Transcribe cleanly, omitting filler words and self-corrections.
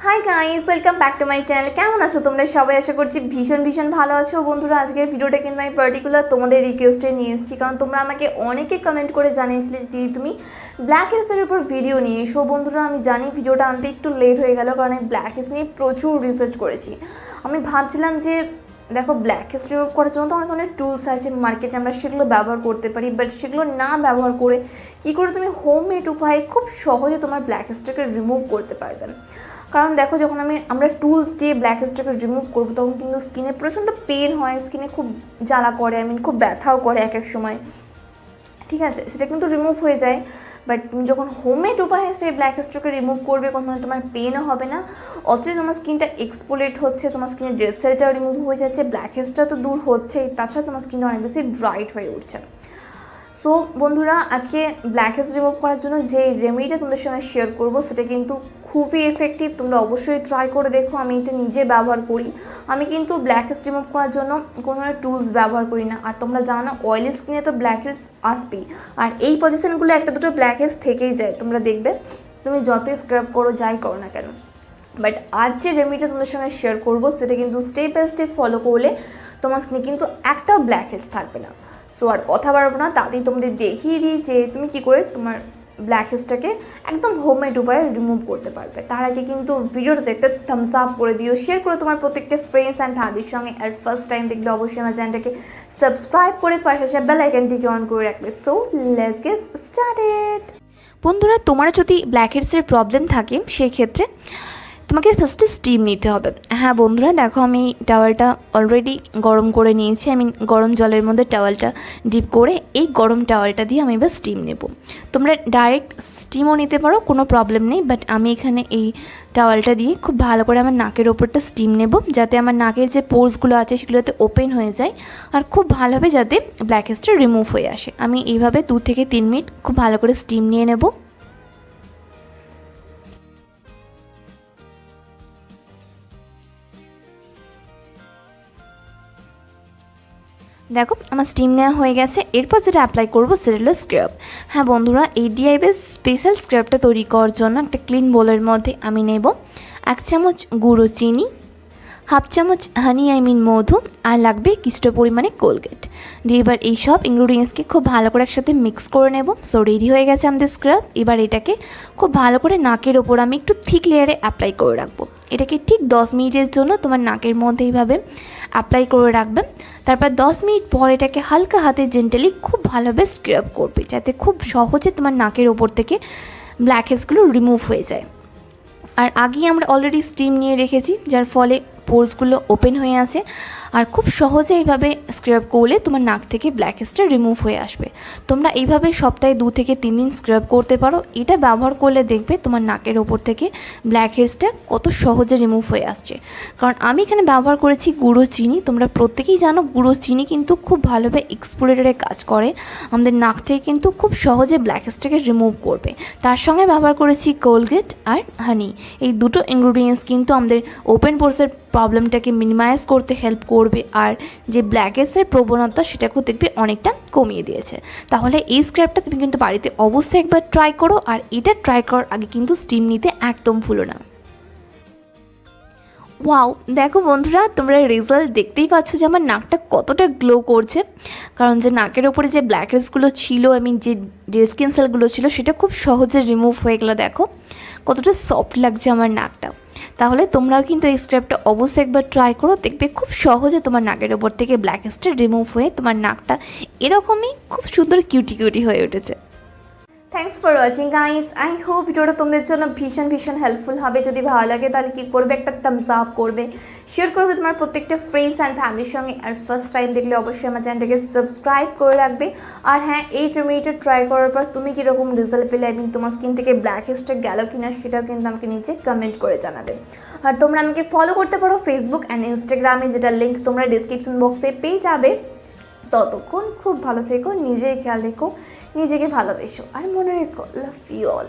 Hi guys, welcome back to my channel. কেমন আছো তোমরা সবাই? আশা করছি ভীষণ ভালো আছো। বন্ধুরা, আজকের ভিডিওটা কিন্তু আমি পার্টিকুলার তোমাদের রিকোয়েস্টে নিয়ে এসেছি, কারণ তোমরা আমাকে অনেকে কমেন্ট করে জানিয়েছিলে যে দিদি তুমি ব্ল্যাক হেডসের উপর ভিডিও নিয়ে এসো। বন্ধুরা, আমি জানি ভিডিওটা আনতে একটু লেট হয়ে গেল, কারণ আমি ব্ল্যাক হেডস নিয়ে প্রচুর রিসার্চ করেছি। আমি ভাবছিলাম যে দেখো, ব্ল্যাক হেডস রিমুভ করার জন্য তো অনেক ধরনের টুলস আছে মার্কেটে, আমরা সেগুলো ব্যবহার করতে পারি, বাট সেগুলো না ব্যবহার করে কী করে তুমি হোমমেড উপায়ে খুব সহজে তোমার ব্ল্যাক হেডসটাকে রিমুভ করতে পারবে। কারণ দেখো, যখন আমরা টুলস দিয়ে ব্ল্যাক হেডসটাকে রিমুভ করবো, তখন কিন্তু স্কিনে প্রচণ্ড পেন হয়, স্কিনে খুব জ্বালা করে, খুব ব্যথাও করে এক এক সময়। ঠিক আছে, সেটা কিন্তু রিমুভ হয়ে যায়। বাট তুমি যখন হোমমেড উপায়ে সেই ব্ল্যাক হেডসটাকে রিমুভ করবে, কখনো তোমার পেনও হবে না, অথচ তোমার স্কিনটা এক্সফোলিয়েট হচ্ছে, তোমার স্কিনের ডেড সেলটাও রিমুভ হয়ে যাচ্ছে, ব্ল্যাক হেডসটা তো দূর হচ্ছেই, তাছাড়া তোমার স্কিনটা অনেক বেশি ব্রাইট হয়ে উঠছে। সো বন্ধুরা, আজকে ব্ল্যাক হেডস রিমুভ করার জন্য যে রেমেডিটা তোমাদের সঙ্গে শেয়ার করব, সেটা কিন্তু খুবই এফেক্টিভ। তোমরা অবশ্যই ট্রাই করে দেখো। আমি এটা নিজে ব্যবহার করি। আমি কিন্তু ব্ল্যাক হেডস রিমুভ করার জন্য কোনো ধরনের টুলস ব্যবহার করি না। আর তোমরা জানো না, অয়েলি স্কিনে তো ব্ল্যাক হেডস আসবেই, আর এই পজিশনগুলো একটা দুটো ব্ল্যাক হেডস থেকেই যায়। তোমরা দেখবে তুমি যতই স্ক্রাব করো, যাই করো না কেন। বাট আজ যে রেমেডিটা তোমাদের সঙ্গে শেয়ার করব, সেটা কিন্তু স্টেপ বাই স্টেপ ফলো করলে তোমার স্কিনে কিন্তু একটাও ব্ল্যাক হেডস থাকবে না। সো আর কথা বাড়াবো না, তাতেই তোমাদের দেখিয়ে দিই যে তুমি কী করে তোমার ব্ল্যাক হেডসটাকে একদম হোমমেড উপায়ে রিমুভ করতে পারবে। তার আগে কিন্তু ভিডিওটাতে একটা থামস আপ করে দিও, শেয়ার করে তোমার প্রত্যেকটা ফ্রেন্ডস অ্যান্ড ফ্যামিলির সঙ্গে। আর ফার্স্ট টাইম দেখলে অবশ্যই আমার চ্যানেলটাকে সাবস্ক্রাইব করে পাশে আসা বেল আইকনটিকে অন করে রাখবে। So let's get started. বন্ধুরা, তোমার যদি ব্ল্যাক হেডসের প্রবলেম থাকে, সেই ক্ষেত্রে তোমাকে ফার্স্টে স্টিম নিতে হবে। হ্যাঁ বন্ধুরা, দেখো আমি টাওয়ালটা অলরেডি গরম করে নিয়েছি। গরম জলের মধ্যে টাওয়ালটা ডিপ করে এই গরম টাওয়ালটা দিয়ে আমি এবার স্টিম নেব। তোমরা ডাইরেক্ট স্টিমও নিতে পারো, কোনো প্রবলেম নেই, বাট আমি এখানে এই টাওয়ালটা দিয়ে খুব ভালো করে আমার নাকের ওপরটা স্টিম নেব, যাতে আমার নাকের যে পোর্সগুলো আছে সেগুলো যাতে ওপেন হয়ে যায়, আর খুব ভালোভাবে যাতে ব্ল্যাক হেডসটা রিমুভ হয়ে আসে। আমি এইভাবে 2 থেকে 3 মিনিট খুব ভালো করে স্টিম নিয়ে নেব। দেখো, আমার স্টিম নেওয়া হয়ে গেছে। এরপর যেটা অ্যাপ্লাই করবো সেটা হলো স্ক্রাব। হ্যাঁ বন্ধুরা, এই ডিআইবের স্পেশাল স্ক্রাবটা তৈরি করার জন্য একটা ক্লিন বোলের মধ্যে আমি নেব 1 চামচ গুঁড়ো চিনি, 1/2 চামচ হানি মধু, আর লাগবে কিছুটা পরিমাণে কোলগেট দিয়ে এবার এই সব ইনগ্রিডিয়েন্টসকে খুব ভালো করে একসাথে মিক্স করে নেব। সো রেডি হয়ে গেছে আমাদের স্ক্রাব। এবার এটাকে খুব ভালো করে নাকের ওপর আমি একটু থিক লেয়ারে অ্যাপ্লাই করে রাখবো। এটাকে ঠিক 10 মিনিটের জন্য তোমার নাকের মধ্যে এইভাবে অ্যাপ্লাই করে রাখবে। তারপর 10 মিনিট পর এটাকে হালকা হাতে জেন্টালি খুব ভালোভাবে স্ক্রাব করবে, যাতে খুব সহজে তোমার নাকের ওপর থেকে ব্ল্যাক হেডসগুলো রিমুভ হয়ে যায়। আর আগেই আমরা অলরেডি স্টিম নিয়ে রেখেছি, যার ফলে পোর্সগুলো ওপেন হয়ে আছে, আর খুব সহজে এইভাবে স্ক্রাব করলে তোমার নাক থেকে ব্ল্যাক হেডসটা রিমুভ হয়ে আসবে। তোমরা এইভাবে সপ্তাহে 2 থেকে 3 দিন স্ক্রাব করতে পারো। এটা ব্যবহার করলে দেখবে তোমার নাকের ওপর থেকে ব্ল্যাক হেডসটা কত সহজে রিমুভ হয়ে আসছে। কারণ আমি এখানে ব্যবহার করেছি গুঁড়ো চিনি। তোমরা প্রত্যেকেই জানো গুঁড়ো চিনি কিন্তু খুব ভালোভাবে এক্সফোলিয়েটরে কাজ করে, আমাদের নাক থেকে কিন্তু খুব সহজে ব্ল্যাক হেডসটাকে রিমুভ করবে। তার সঙ্গে ব্যবহার করেছি কোলগেট আর হানি। এই দুটো ইনগ্রিডিয়েন্টস কিন্তু আমাদের ওপেন পোর্সের প্রবলেমটাকে মিনিমাইজ করতে হেল্প করবে, আর যে ব্ল্যাক হেডসের প্রবণতা সেটাকেও দেখবে অনেকটা কমিয়ে দিয়েছে। তাহলে এই স্ক্রাবটা তুমি কিন্তু বাড়িতে অবশ্যই একবার ট্রাই করো, আর এটা ট্রাই করার আগে কিন্তু স্টিম নিতে একদম ভুলো না। ওয়াও, দেখো বন্ধুরা, তোমরা রেজাল্ট দেখতেই পাচ্ছ যে আমার নাকটা কতটা গ্লো করছে। কারণ যে নাকের ওপরে যে ব্ল্যাক হেডসগুলো ছিল, যে ডেড স্কিন সেলগুলো ছিল, সেটা খুব সহজে রিমুভ হয়ে গেলো। দেখো কতটা সফট লাগছে আমার নাকটা। তাহলে তোমরাও কিন্তু এই স্ক্রাবটা অবশ্যই একবার ট্রাই করো, দেখবে খুব সহজে তোমার নাকের ওপর থেকে ব্ল্যাক হেডসটা রিমুভ হয়ে তোমার নাকটা এরকমই খুব সুন্দর কিউটি হয়ে উঠেছে। Thanks for watching guys. I hope ভিডিওটা তোমাদের জন্য ভীষণ হেল্পফুল হবে। যদি ভালো লাগে তাহলে কী করবে, একটা থামস আপ করবে, শেয়ার করবে তোমার প্রত্যেকটা ফ্রেন্ডস অ্যান্ড ফ্যামিলির সঙ্গে। আর ফার্স্ট টাইম দেখলে অবশ্যই আমার চ্যানেলটাকে সাবস্ক্রাইব করে রাখবে। আর হ্যাঁ, এই রেমেডিটা ট্রাই করার পর তুমি কীরকম রেজাল্ট পেলে, তোমার স্কিন থেকে ব্ল্যাক হেডসটা গেল কিনা, সেটাও কিন্তু আমাকে নিচে কমেন্ট করে জানাবে। আর তোমরা আমাকে ফলো করতে পারো ফেসবুক অ্যান্ড ইনস্টাগ্রামে, যেটা লিঙ্ক তোমরা ডিসক্রিপশন বক্সে পেয়ে যাবে। ততক্ষণ খুব ভালো থেকো, নিজের খেয়াল রেখো, নিজেকে ভালোবেসো, আর মনে রেখো, লাভ ইউ অল।